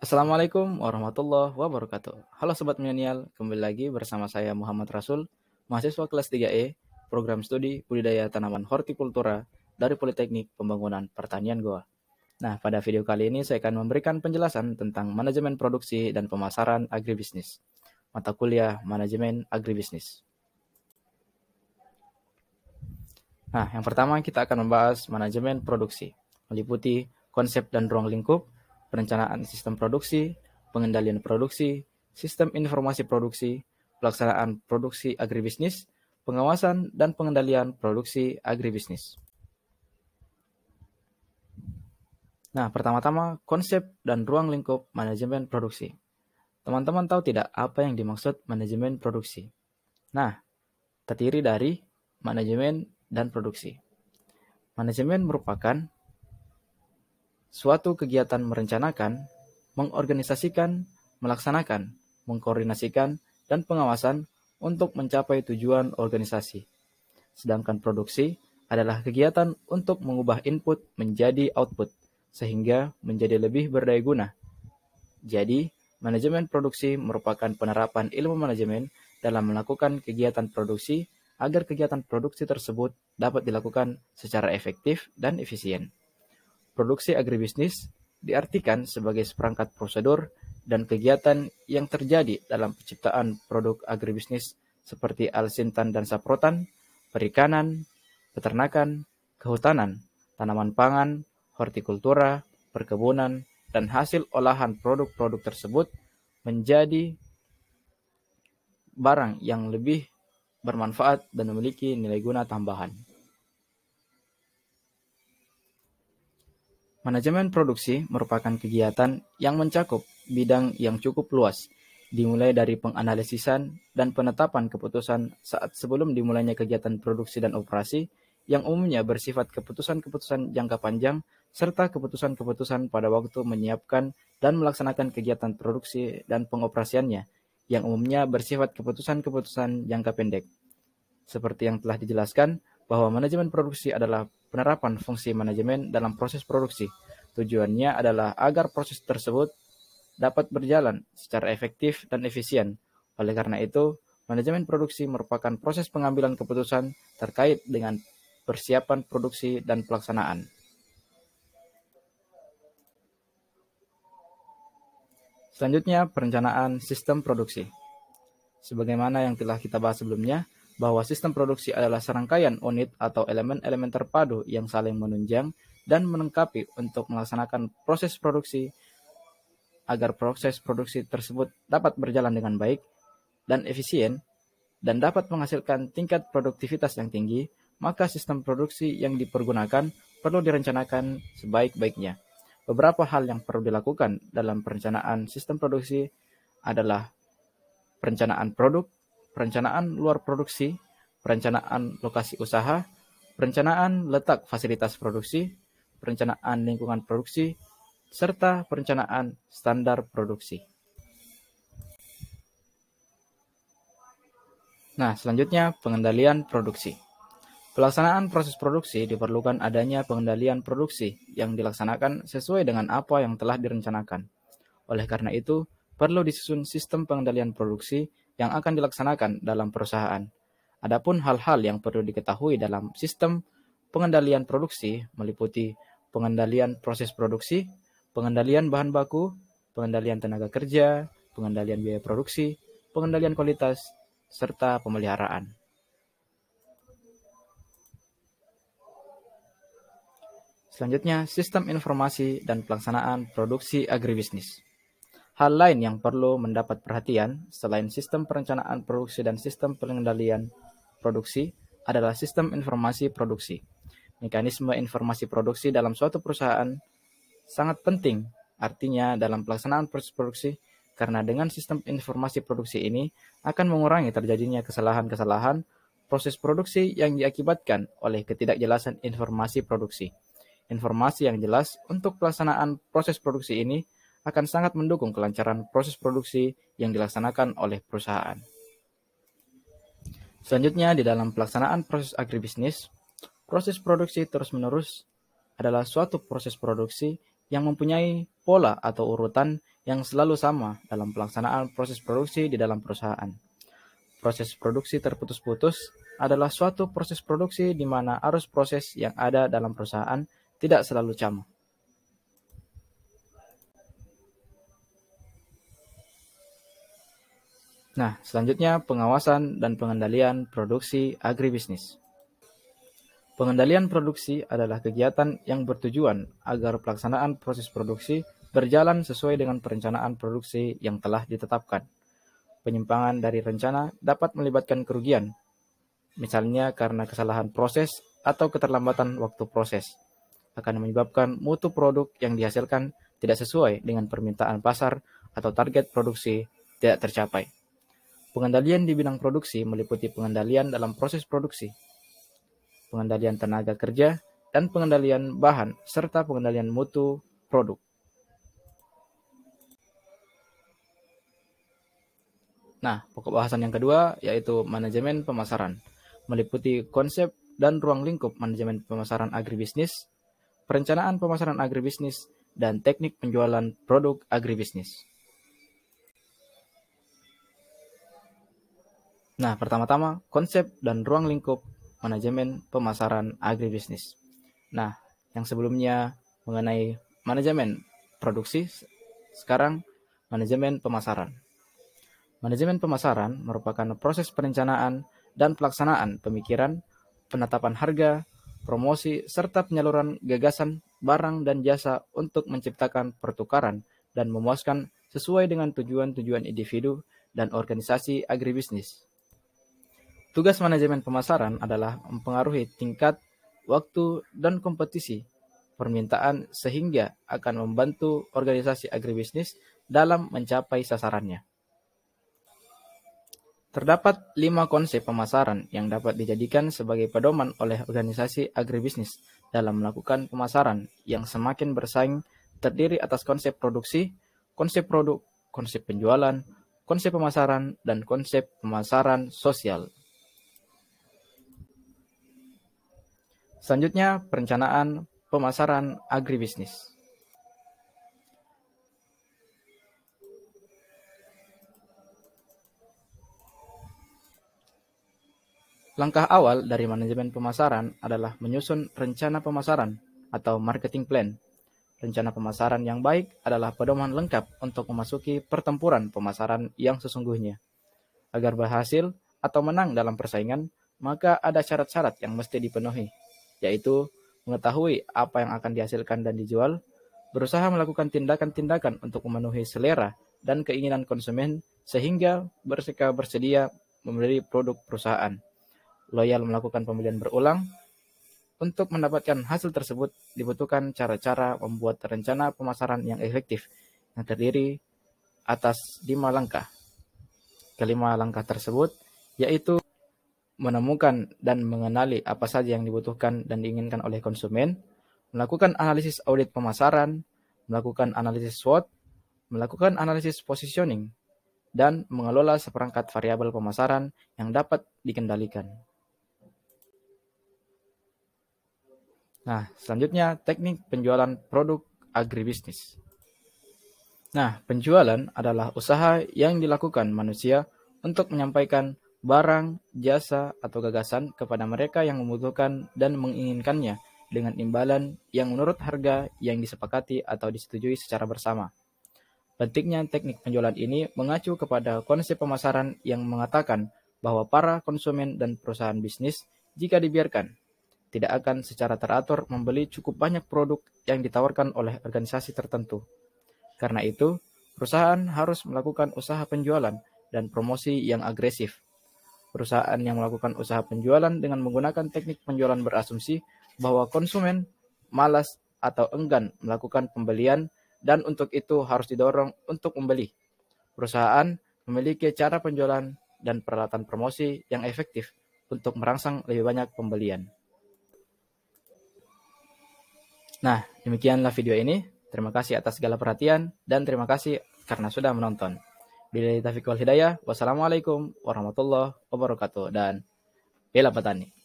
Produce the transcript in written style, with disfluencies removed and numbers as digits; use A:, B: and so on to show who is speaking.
A: Assalamualaikum warahmatullahi wabarakatuh. Halo Sobat Milenial, kembali lagi bersama saya Muhammad Rasul, mahasiswa kelas 3E, program studi budidaya tanaman hortikultura dari Politeknik Pembangunan Pertanian Goa. Nah, pada video kali ini saya akan memberikan penjelasan tentang manajemen produksi dan pemasaran agribisnis. Mata kuliah Manajemen Agribisnis. Nah, yang pertama kita akan membahas manajemen produksi, meliputi konsep dan ruang lingkup, perencanaan sistem produksi, pengendalian produksi, sistem informasi produksi, pelaksanaan produksi agribisnis, pengawasan dan pengendalian produksi agribisnis. Nah, pertama-tama konsep dan ruang lingkup manajemen produksi. Teman-teman tahu tidak apa yang dimaksud manajemen produksi? Nah, terdiri dari manajemen dan produksi. Manajemen merupakan suatu kegiatan merencanakan, mengorganisasikan, melaksanakan, mengkoordinasikan, dan pengawasan untuk mencapai tujuan organisasi. Sedangkan produksi adalah kegiatan untuk mengubah input menjadi output, sehingga menjadi lebih berdaya guna. Jadi, manajemen produksi merupakan penerapan ilmu manajemen dalam melakukan kegiatan produksi agar kegiatan produksi tersebut dapat dilakukan secara efektif dan efisien. Produksi agribisnis diartikan sebagai seperangkat prosedur dan kegiatan yang terjadi dalam penciptaan produk agribisnis seperti alsintan dan saprotan, perikanan, peternakan, kehutanan, tanaman pangan, hortikultura, perkebunan, dan hasil olahan produk-produk tersebut menjadi barang yang lebih bermanfaat dan memiliki nilai guna tambahan. Manajemen produksi merupakan kegiatan yang mencakup bidang yang cukup luas, dimulai dari penganalisisan dan penetapan keputusan saat sebelum dimulainya kegiatan produksi dan operasi, yang umumnya bersifat keputusan-keputusan jangka panjang, serta keputusan-keputusan pada waktu menyiapkan dan melaksanakan kegiatan produksi dan pengoperasiannya, yang umumnya bersifat keputusan-keputusan jangka pendek. Seperti yang telah dijelaskan, bahwa manajemen produksi adalah penerapan fungsi manajemen dalam proses produksi. Tujuannya adalah agar proses tersebut dapat berjalan secara efektif dan efisien. Oleh karena itu, manajemen produksi merupakan proses pengambilan keputusan terkait dengan persiapan produksi dan pelaksanaan. Selanjutnya, perencanaan sistem produksi. Sebagaimana yang telah kita bahas sebelumnya, bahwa sistem produksi adalah serangkaian unit atau elemen-elemen terpadu yang saling menunjang dan melengkapi untuk melaksanakan proses produksi agar proses produksi tersebut dapat berjalan dengan baik dan efisien dan dapat menghasilkan tingkat produktivitas yang tinggi, maka sistem produksi yang dipergunakan perlu direncanakan sebaik-baiknya. Beberapa hal yang perlu dilakukan dalam perencanaan sistem produksi adalah perencanaan produk, perencanaan luar produksi, perencanaan lokasi usaha, perencanaan letak fasilitas produksi, perencanaan lingkungan produksi, serta perencanaan standar produksi. Nah, selanjutnya pengendalian produksi. Pelaksanaan proses produksi diperlukan adanya pengendalian produksi yang dilaksanakan sesuai dengan apa yang telah direncanakan. Oleh karena itu, perlu disusun sistem pengendalian produksi yang akan dilaksanakan dalam perusahaan. Adapun hal-hal yang perlu diketahui dalam sistem pengendalian produksi meliputi pengendalian proses produksi, pengendalian bahan baku, pengendalian tenaga kerja, pengendalian biaya produksi, pengendalian kualitas, serta pemeliharaan. Selanjutnya, sistem informasi dan pelaksanaan produksi agribisnis. Hal lain yang perlu mendapat perhatian selain sistem perencanaan produksi dan sistem pengendalian produksi adalah sistem informasi produksi. Mekanisme informasi produksi dalam suatu perusahaan sangat penting, artinya dalam pelaksanaan proses produksi, karena dengan sistem informasi produksi ini akan mengurangi terjadinya kesalahan-kesalahan proses produksi yang diakibatkan oleh ketidakjelasan informasi produksi. Informasi yang jelas untuk pelaksanaan proses produksi ini akan sangat mendukung kelancaran proses produksi yang dilaksanakan oleh perusahaan. Selanjutnya, di dalam pelaksanaan proses agribisnis, proses produksi terus-menerus adalah suatu proses produksi yang mempunyai pola atau urutan yang selalu sama dalam pelaksanaan proses produksi di dalam perusahaan. Proses produksi terputus-putus adalah suatu proses produksi di mana arus proses yang ada dalam perusahaan tidak selalu sama. Nah, selanjutnya pengawasan dan pengendalian produksi agribisnis. Pengendalian produksi adalah kegiatan yang bertujuan agar pelaksanaan proses produksi berjalan sesuai dengan perencanaan produksi yang telah ditetapkan. Penyimpangan dari rencana dapat melibatkan kerugian, misalnya karena kesalahan proses atau keterlambatan waktu proses, akan menyebabkan mutu produk yang dihasilkan tidak sesuai dengan permintaan pasar atau target produksi tidak tercapai. Pengendalian di bidang produksi meliputi pengendalian dalam proses produksi, pengendalian tenaga kerja, dan pengendalian bahan, serta pengendalian mutu produk. Nah, pokok bahasan yang kedua yaitu manajemen pemasaran, meliputi konsep dan ruang lingkup manajemen pemasaran agribisnis, perencanaan pemasaran agribisnis, dan teknik penjualan produk agribisnis. Nah, pertama-tama konsep dan ruang lingkup manajemen pemasaran agribisnis. Nah, yang sebelumnya mengenai manajemen produksi, sekarang manajemen pemasaran. Manajemen pemasaran merupakan proses perencanaan dan pelaksanaan pemikiran, penetapan harga, promosi, serta penyaluran gagasan, barang, dan jasa untuk menciptakan pertukaran dan memuaskan sesuai dengan tujuan-tujuan individu dan organisasi agribisnis. Tugas manajemen pemasaran adalah mempengaruhi tingkat, waktu, dan kompetisi permintaan sehingga akan membantu organisasi agribisnis dalam mencapai sasarannya. Terdapat 5 konsep pemasaran yang dapat dijadikan sebagai pedoman oleh organisasi agribisnis dalam melakukan pemasaran yang semakin bersaing, terdiri atas konsep produksi, konsep produk, konsep penjualan, konsep pemasaran, dan konsep pemasaran sosial. Selanjutnya, perencanaan pemasaran agribisnis. Langkah awal dari manajemen pemasaran adalah menyusun rencana pemasaran atau marketing plan. Rencana pemasaran yang baik adalah pedoman lengkap untuk memasuki pertempuran pemasaran yang sesungguhnya. Agar berhasil atau menang dalam persaingan, maka ada syarat-syarat yang mesti dipenuhi, yaitu mengetahui apa yang akan dihasilkan dan dijual, berusaha melakukan tindakan-tindakan untuk memenuhi selera dan keinginan konsumen sehingga mereka bersedia membeli produk perusahaan. Loyal melakukan pembelian berulang. Untuk mendapatkan hasil tersebut dibutuhkan cara-cara membuat rencana pemasaran yang efektif yang terdiri atas 5 langkah. Kelima langkah tersebut yaitu menemukan dan mengenali apa saja yang dibutuhkan dan diinginkan oleh konsumen, melakukan analisis audit pemasaran, melakukan analisis SWOT, melakukan analisis positioning, dan mengelola seperangkat variabel pemasaran yang dapat dikendalikan. Nah, selanjutnya teknik penjualan produk agribisnis. Nah, penjualan adalah usaha yang dilakukan manusia untuk menyampaikan barang, jasa, atau gagasan kepada mereka yang membutuhkan dan menginginkannya dengan imbalan yang menurut harga yang disepakati atau disetujui secara bersama. Pentingnya teknik penjualan ini mengacu kepada konsep pemasaran yang mengatakan bahwa para konsumen dan perusahaan bisnis jika dibiarkan tidak akan secara teratur membeli cukup banyak produk yang ditawarkan oleh organisasi tertentu. Karena itu, perusahaan harus melakukan usaha penjualan dan promosi yang agresif. Perusahaan yang melakukan usaha penjualan dengan menggunakan teknik penjualan berasumsi bahwa konsumen malas atau enggan melakukan pembelian dan untuk itu harus didorong untuk membeli. Perusahaan memiliki cara penjualan dan peralatan promosi yang efektif untuk merangsang lebih banyak pembelian. Nah, demikianlah video ini. Terima kasih atas segala perhatian dan terima kasih karena sudah menonton. Billahi taufiq wal hidayah. Wassalamualaikum warahmatullahi wabarakatuh dan bela petani.